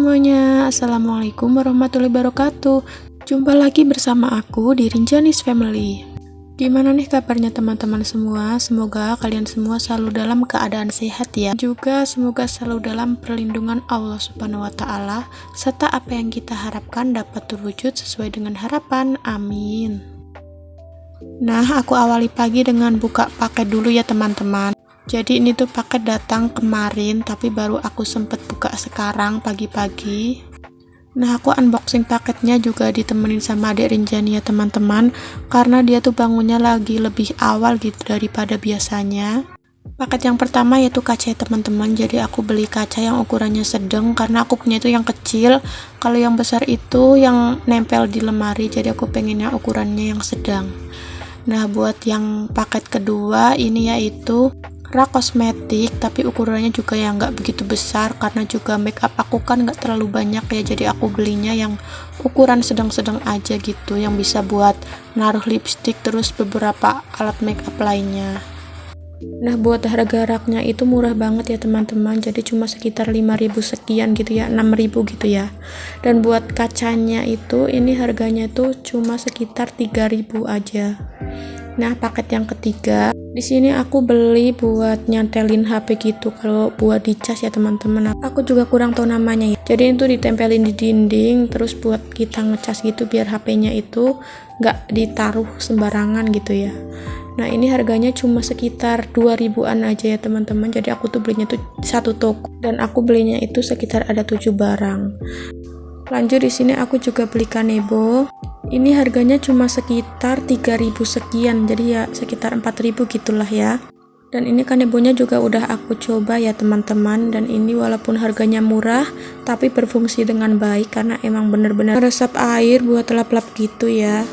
semuanya, Assalamualaikum warahmatullahi wabarakatuh. Jumpa lagi bersama aku di Rinjanis Family. Gimana nih kabarnya teman-teman semua? Semoga kalian semua selalu dalam keadaan sehat ya. Juga semoga selalu dalam perlindungan Allah Subhanahu wa Ta'ala, serta apa yang kita harapkan dapat terwujud sesuai dengan harapan. Amin. Nah, aku awali pagi dengan buka paket dulu ya teman-teman. Jadi ini tuh paket datang kemarin, tapi baru aku sempet buka sekarang pagi-pagi. Nah, aku unboxing paketnya juga ditemenin sama adik Rinjani ya teman-teman, karena dia tuh bangunnya lagi lebih awal gitu daripada biasanya. Paket yang pertama yaitu kaca ya teman-teman. Jadi aku beli kaca yang ukurannya sedang, karena aku punya itu yang kecil. Kalau yang besar itu yang nempel di lemari, jadi aku pengennya ukurannya yang sedang. Nah, buat yang paket kedua ini yaitu rak kosmetik, tapi ukurannya juga yang nggak begitu besar, karena juga makeup aku kan nggak terlalu banyak ya, jadi aku belinya yang ukuran sedang-sedang aja gitu, yang bisa buat naruh lipstick terus beberapa alat makeup lainnya. Nah, buat harga raknya itu murah banget ya teman-teman, jadi cuma sekitar 5.000 sekian gitu ya, 6.000 gitu ya. Dan buat kacanya itu ini harganya tuh cuma sekitar 3.000 aja. Nah, paket yang ketiga di sini aku beli buat nyantelin HP gitu, kalau buat dicas ya teman-teman. Aku juga kurang tahu namanya ya. Jadi itu ditempelin di dinding, terus buat kita ngecas gitu biar HP-nya itu nggak ditaruh sembarangan gitu ya. Nah, ini harganya cuma sekitar 2.000-an aja ya teman-teman. Jadi aku tuh belinya tuh satu toko, dan aku belinya itu sekitar ada 7 barang. Lanjut di sini aku juga beli kanebo. Ini harganya cuma sekitar 3.000 sekian, jadi ya sekitar 4.000 gitulah ya. Dan ini kanebonya juga udah aku coba ya teman-teman, dan ini walaupun harganya murah tapi berfungsi dengan baik, karena emang bener-bener meresap air buat lap-lap gitu ya.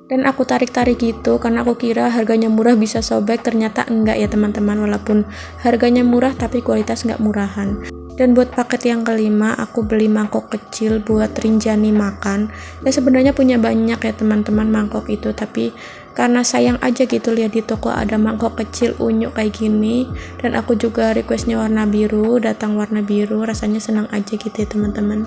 Dan aku tarik-tarik gitu karena aku kira harganya murah bisa sobek, ternyata enggak ya teman-teman, walaupun harganya murah tapi kualitas enggak murahan. Dan buat paket yang kelima aku beli mangkok kecil buat Rinjani makan. Ya sebenarnya punya banyak ya teman-teman mangkok itu, tapi karena sayang aja gitu lihat di toko ada mangkok kecil unyu kayak gini, dan aku juga requestnya warna biru, datang warna biru, rasanya senang aja gitu ya teman-teman.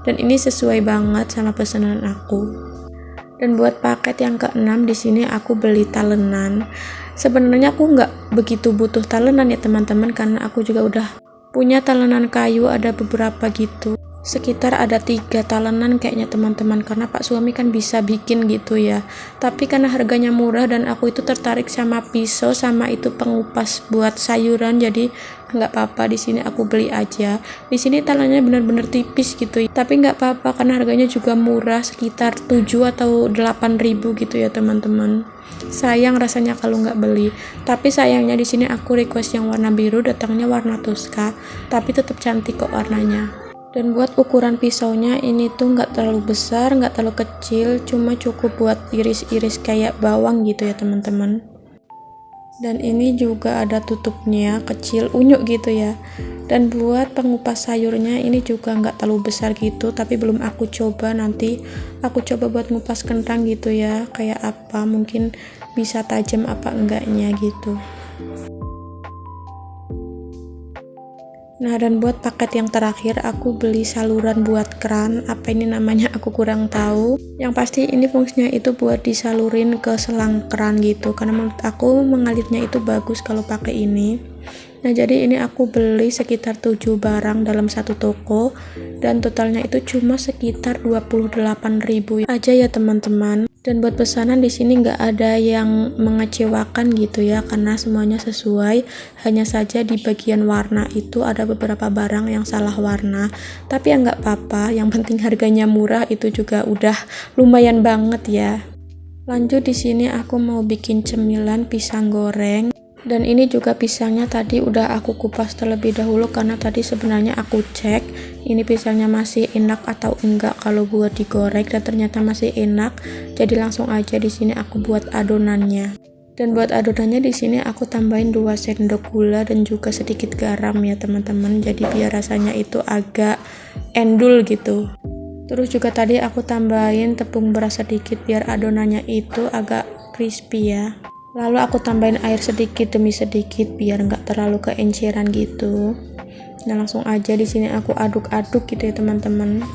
Dan ini sesuai banget sama pesanan aku. Dan buat paket yang keenam di sini aku beli talenan. Sebenarnya aku nggak begitu butuh talenan ya teman-teman, karena aku juga udah punya talenan kayu ada beberapa gitu. Sekitar ada 3 talenan kayaknya teman-teman, karena Pak suami kan bisa bikin gitu ya. Tapi karena harganya murah dan aku itu tertarik sama pisau sama itu pengupas buat sayuran, jadi nggak apa-apa di sini aku beli aja. Di sini talennya benar-benar tipis gitu, tapi nggak apa-apa karena harganya juga murah, sekitar 7 atau 8.000 gitu ya teman-teman. Sayang rasanya kalau nggak beli. Tapi sayangnya di sini aku request yang warna biru, datangnya warna Tosca, tapi tetap cantik kok warnanya. Dan buat ukuran pisaunya ini tuh nggak terlalu besar, nggak terlalu kecil, cuma cukup buat iris-iris kayak bawang gitu ya teman-teman. Dan ini juga ada tutupnya, kecil unyu gitu ya. Dan buat pengupas sayurnya ini juga nggak terlalu besar gitu, tapi belum aku coba, nanti aku coba buat ngupas kentang gitu ya, kayak apa, mungkin bisa tajam apa enggaknya gitu. Nah, dan buat paket yang terakhir aku beli saluran buat keran, apa ini namanya aku kurang tahu. Yang pasti ini fungsinya itu buat disalurin ke selang keran gitu, karena menurut aku mengalirnya itu bagus kalau pakai ini. Nah, jadi ini aku beli sekitar 7 barang dalam satu toko, dan totalnya itu cuma sekitar 28.000 aja ya teman-teman. Dan buat pesanan di sini nggak ada yang mengecewakan gitu ya, karena semuanya sesuai. Hanya saja di bagian warna itu ada beberapa barang yang salah warna, tapi ya nggak apa-apa, yang penting harganya murah, itu juga udah lumayan banget ya. Lanjut di sini aku mau bikin cemilan pisang goreng. Dan ini juga pisangnya tadi udah aku kupas terlebih dahulu, karena tadi sebenarnya aku cek ini pisangnya masih enak atau enggak kalau buat digoreng, dan ternyata masih enak. Jadi langsung aja di sini aku buat adonannya. Dan buat adonannya di sini aku tambahin 2 sendok gula dan juga sedikit garam ya teman-teman. Jadi biar rasanya itu agak endul gitu. Terus juga tadi aku tambahin tepung beras sedikit biar adonannya itu agak crispy ya. Lalu aku tambahin air sedikit demi sedikit biar nggak terlalu keenceran gitu. Nah, langsung aja di sini aku aduk-aduk gitu ya teman-teman.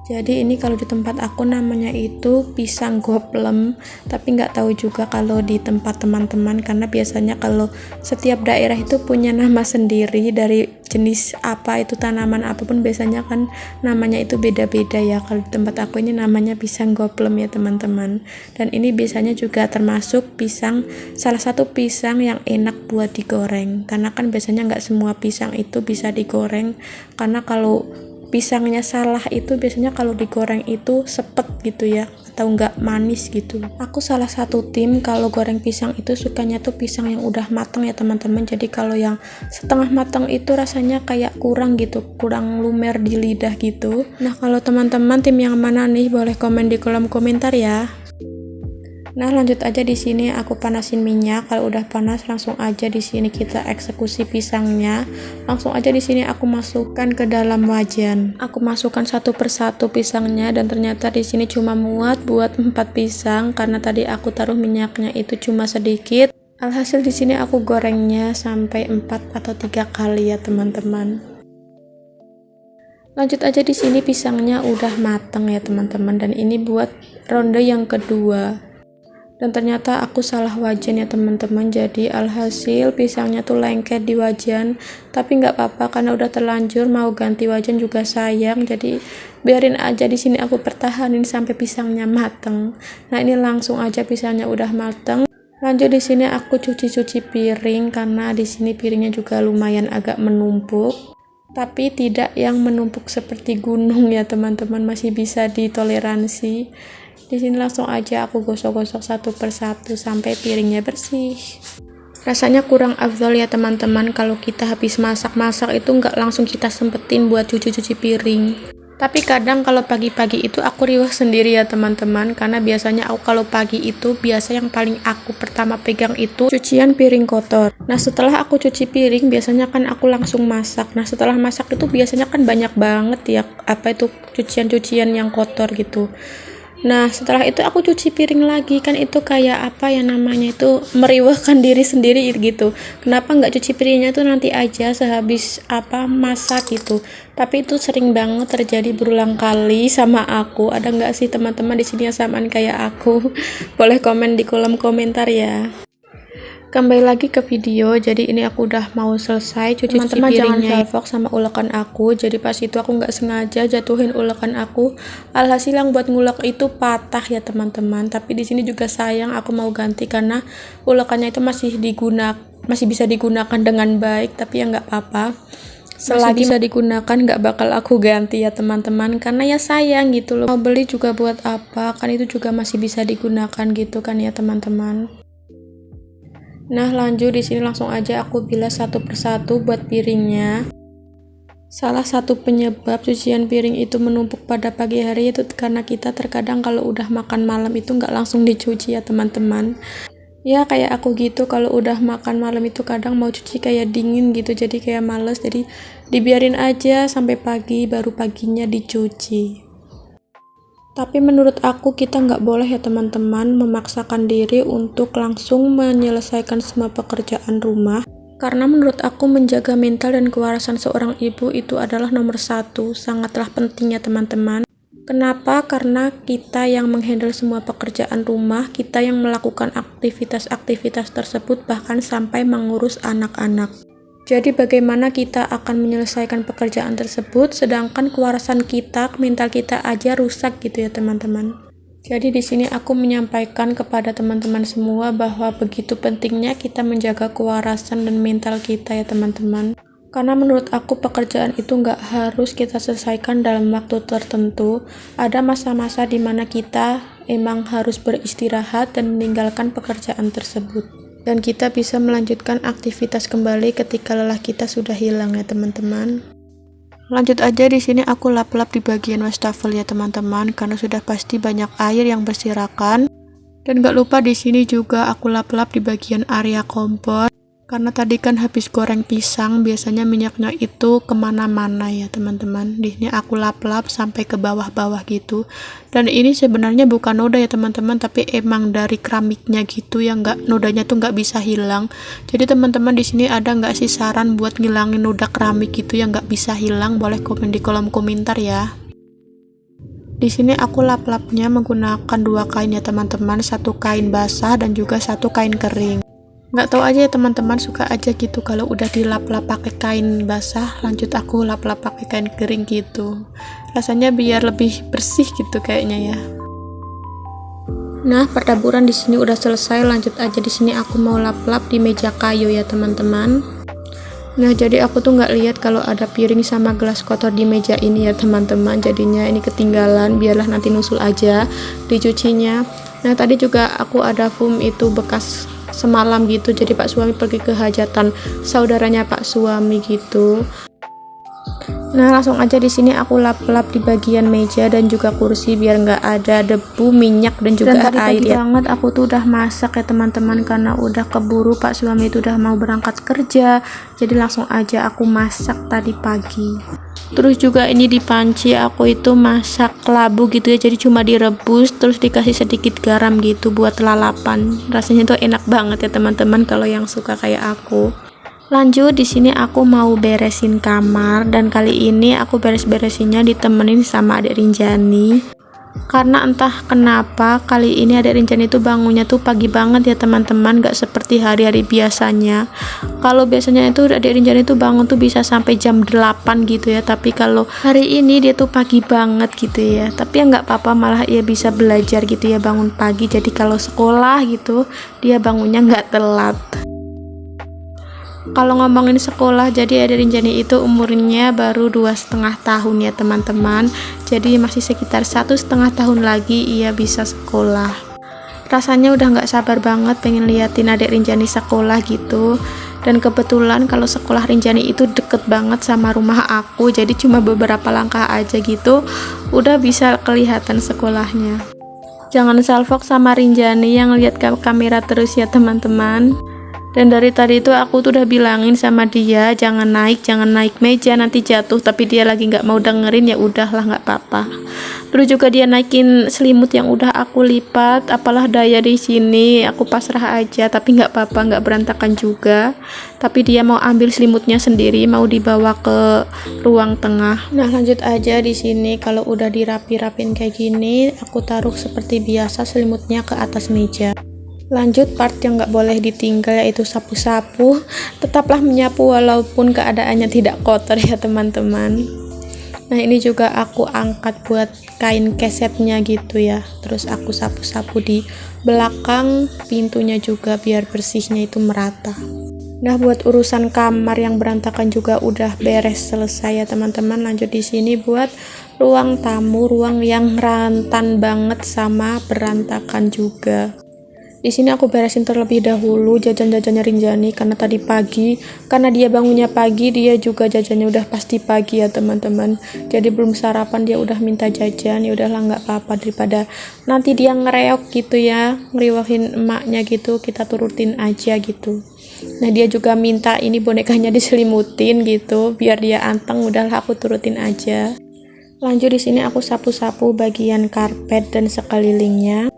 Jadi ini kalau di tempat aku namanya itu pisang goplem, tapi nggak tahu juga kalau di tempat teman-teman, karena biasanya kalau setiap daerah itu punya nama sendiri dari jenis apa itu tanaman apapun, biasanya kan namanya itu beda-beda ya. Kalau di tempat aku ini namanya pisang goplem ya teman-teman. Dan ini biasanya juga termasuk pisang, salah satu pisang yang enak buat digoreng, karena kan biasanya nggak semua pisang itu bisa digoreng, karena kalau pisangnya salah itu biasanya kalau digoreng itu sepet gitu ya, atau enggak manis gitu. Aku salah satu tim kalau goreng pisang itu sukanya tuh pisang yang udah matang ya teman-teman. Jadi kalau yang setengah matang itu rasanya kayak kurang gitu, kurang lumer di lidah gitu. Nah, kalau teman-teman tim yang mana nih, boleh komen di kolom komentar ya. Nah, lanjut aja di sini aku panasin minyak. Kalau udah panas langsung aja di sini kita eksekusi pisangnya. Langsung aja di sini aku masukkan ke dalam wajan. Aku masukkan satu persatu pisangnya, dan ternyata di sini cuma muat buat 4 pisang karena tadi aku taruh minyaknya itu cuma sedikit. Alhasil di sini aku gorengnya sampai 4 atau 3 kali ya teman-teman. Lanjut aja di sini pisangnya udah mateng ya teman-teman, dan ini buat ronde yang kedua. Dan ternyata aku salah wajan ya teman-teman, jadi alhasil pisangnya tuh lengket di wajan, tapi nggak apa-apa karena udah terlanjur, mau ganti wajan juga sayang, jadi biarin aja di sini aku pertahanin sampai pisangnya mateng. Nah, ini langsung aja pisangnya udah mateng. Lanjut di sini aku cuci piring, karena di sini piringnya juga lumayan agak menumpuk, tapi tidak yang menumpuk seperti gunung ya teman-teman, masih bisa ditoleransi. Di sini langsung aja aku gosok-gosok satu persatu sampai piringnya bersih. Rasanya kurang afdol ya teman-teman kalau kita habis masak-masak itu nggak langsung kita sempetin buat cuci-cuci piring. Tapi kadang kalau pagi-pagi itu aku riwah sendiri ya teman-teman, karena biasanya aku kalau pagi itu biasa yang paling aku pertama pegang itu cucian piring kotor. Nah, setelah aku cuci piring biasanya kan aku langsung masak. Nah, setelah masak itu biasanya kan banyak banget ya apa itu cucian-cucian yang kotor gitu. Nah, setelah itu aku cuci piring lagi, kan itu kayak apa ya namanya itu, meriwahkan diri sendiri gitu. Kenapa nggak cuci piringnya tuh nanti aja sehabis apa masak gitu. Tapi itu sering banget terjadi berulang kali sama aku. Ada nggak sih teman-teman di sini yang samaan kayak aku? Boleh komen di kolom komentar ya. Kembali lagi ke video, jadi ini aku udah mau selesai cuci piringnya. Teman-teman jangan salfok sama ulekan aku, jadi pas itu aku nggak sengaja jatuhin ulekan aku. Alhasil yang buat ngulek itu patah ya teman-teman, tapi di sini juga sayang, aku mau ganti karena ulekannya itu masih bisa digunakan dengan baik, tapi ya nggak apa-apa. Selagi bisa digunakan nggak bakal aku ganti ya teman-teman, karena ya sayang gitu loh, mau beli juga buat apa, kan itu juga masih bisa digunakan gitu kan ya teman-teman. Nah, lanjut di sini langsung aja aku bilas satu persatu buat piringnya. Salah satu penyebab cucian piring itu menumpuk pada pagi hari itu karena kita terkadang kalau udah makan malam itu nggak langsung dicuci ya teman-teman. Ya kayak aku gitu, kalau udah makan malam itu kadang mau cuci kayak dingin gitu, jadi kayak males, jadi dibiarin aja sampai pagi, baru paginya dicuci. Tapi menurut aku kita nggak boleh ya teman-teman memaksakan diri untuk langsung menyelesaikan semua pekerjaan rumah, karena menurut aku menjaga mental dan kewarasan seorang ibu itu adalah nomor 1, sangatlah penting ya teman-teman. Kenapa? Karena kita yang menghandle semua pekerjaan rumah, kita yang melakukan aktivitas-aktivitas tersebut, bahkan sampai mengurus anak-anak. Jadi bagaimana kita akan menyelesaikan pekerjaan tersebut sedangkan kewarasan kita, mental kita aja rusak gitu ya teman-teman. Jadi di sini aku menyampaikan kepada teman-teman semua bahwa begitu pentingnya kita menjaga kewarasan dan mental kita ya teman-teman. Karena menurut aku pekerjaan itu nggak harus kita selesaikan dalam waktu tertentu. Ada masa-masa di mana kita emang harus beristirahat dan meninggalkan pekerjaan tersebut. Dan kita bisa melanjutkan aktivitas kembali ketika lelah kita sudah hilang ya teman-teman. Lanjut aja di sini aku lap-lap di bagian wastafel ya teman-teman, karena sudah pasti banyak air yang berserakan. Dan gak lupa di sini juga aku lap-lap di bagian area kompor. Karena tadi kan habis goreng pisang, biasanya minyaknya itu kemana-mana ya teman-teman. Di sini aku lap-lap sampai ke bawah-bawah gitu. Dan ini sebenarnya bukan noda ya teman-teman, tapi emang dari keramiknya gitu yang nodanya tuh nggak bisa hilang. Jadi teman-teman di sini ada nggak sih saran buat ngilangin noda keramik gitu yang nggak bisa hilang? Boleh komen di kolom komentar ya. Di sini aku lap-lapnya menggunakan 2 kain ya teman-teman, 1 kain basah dan juga 1 kain kering. Nggak tahu aja ya teman-teman, suka aja gitu kalau udah dilap-lap pakai kain basah, lanjut aku lap-lap pakai kain kering gitu. Rasanya biar lebih bersih gitu kayaknya ya. Nah, pertaburan di sini udah selesai, lanjut aja di sini aku mau lap-lap di meja kayu ya teman-teman. Nah, jadi aku tuh nggak lihat kalau ada piring sama gelas kotor di meja ini ya teman-teman. Jadinya ini ketinggalan, biarlah nanti nusul aja dicucinya. Nah, tadi juga aku ada foam itu bekas semalam gitu, jadi Pak suami pergi ke hajatan saudaranya Pak suami gitu. Nah, langsung aja di sini aku lap-lap di bagian meja dan juga kursi biar nggak ada debu, minyak dan juga air. Tadi banget aku tuh udah masak ya teman-teman, karena udah keburu Pak suami itu udah mau berangkat kerja, jadi langsung aja aku masak tadi pagi. Terus juga ini di panci aku itu masak labu gitu ya, jadi cuma direbus terus dikasih sedikit garam gitu buat lalapan. Rasanya tuh enak banget ya teman-teman kalau yang suka kayak aku. Lanjut di sini aku mau beresin kamar, dan kali ini aku beres-beresinnya ditemenin sama Adik Rinjani. Karena entah kenapa kali ini Adik Rinjani itu bangunnya tuh pagi banget ya teman-teman, gak seperti hari-hari biasanya. Kalau biasanya itu Adik Rinjani itu bangun tuh bisa sampai jam 8 gitu ya, tapi kalau hari ini dia tuh pagi banget gitu ya. Tapi ya nggak apa-apa, malah ia bisa belajar gitu ya bangun pagi, jadi kalau sekolah gitu dia bangunnya nggak telat. Kalau ngomongin sekolah, jadi Adik Rinjani itu umurnya baru 2,5 tahun ya teman-teman, jadi masih sekitar 1,5 tahun lagi ia bisa sekolah. Rasanya udah nggak sabar banget pengen liatin Adik Rinjani sekolah gitu. Dan kebetulan kalau sekolah Rinjani itu deket banget sama rumah aku, jadi cuma beberapa langkah aja gitu udah bisa kelihatan sekolahnya. Jangan salfok sama Rinjani yang lihat kamera terus ya teman-teman. Dan dari tadi itu aku tuh udah bilangin sama dia jangan naik meja nanti jatuh, tapi dia lagi nggak mau dengerin. Ya udahlah, nggak apa-apa. Terus juga dia naikin selimut yang udah aku lipat, apalah daya di sini aku pasrah aja, tapi nggak apa-apa, nggak berantakan juga. Tapi dia mau ambil selimutnya sendiri, mau dibawa ke ruang tengah. Nah, lanjut aja di sini. Kalau udah dirapi-rapin kayak gini, aku taruh seperti biasa selimutnya ke atas meja. Lanjut part yang nggak boleh ditinggal, yaitu sapu-sapu. Tetaplah menyapu walaupun keadaannya tidak kotor ya teman-teman. Nah, ini juga aku angkat buat kain kesetnya gitu ya. Terus aku sapu-sapu di belakang pintunya juga biar bersihnya itu merata. Nah, buat urusan kamar yang berantakan juga udah beres selesai ya teman-teman. Lanjut di sini buat ruang tamu, ruang yang rentan banget sama berantakan juga. Di sini aku beresin terlebih dahulu jajan-jajannya Rinjani karena tadi pagi, karena dia bangunnya pagi, dia juga jajannya udah pasti pagi ya teman-teman. Jadi belum sarapan dia udah minta jajan. Ya udahlah, nggak apa-apa, daripada nanti dia ngereok gitu ya, ngeriwahin emaknya gitu, kita turutin aja gitu. Nah, dia juga minta ini bonekanya diselimutin gitu biar dia anteng. Udahlah, aku turutin aja. Lanjut di sini aku sapu-sapu bagian karpet dan sekelilingnya.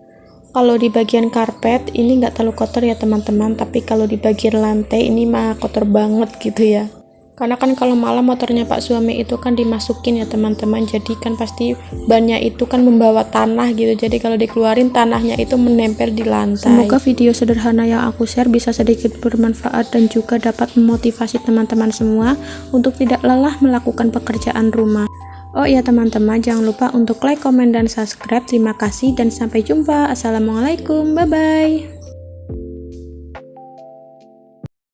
Kalau di bagian karpet ini nggak terlalu kotor ya teman-teman, tapi kalau di bagian lantai ini mah kotor banget gitu ya. Karena kan kalau malam motornya Pak suami itu kan dimasukin ya teman-teman, jadi kan pasti bannya itu kan membawa tanah gitu, jadi kalau dikeluarin tanahnya itu menempel di lantai. Semoga video sederhana yang aku share bisa sedikit bermanfaat dan juga dapat memotivasi teman-teman semua untuk tidak lelah melakukan pekerjaan rumah. Oh iya teman-teman, jangan lupa untuk like, komen, dan subscribe. Terima kasih dan sampai jumpa. Assalamualaikum, bye-bye.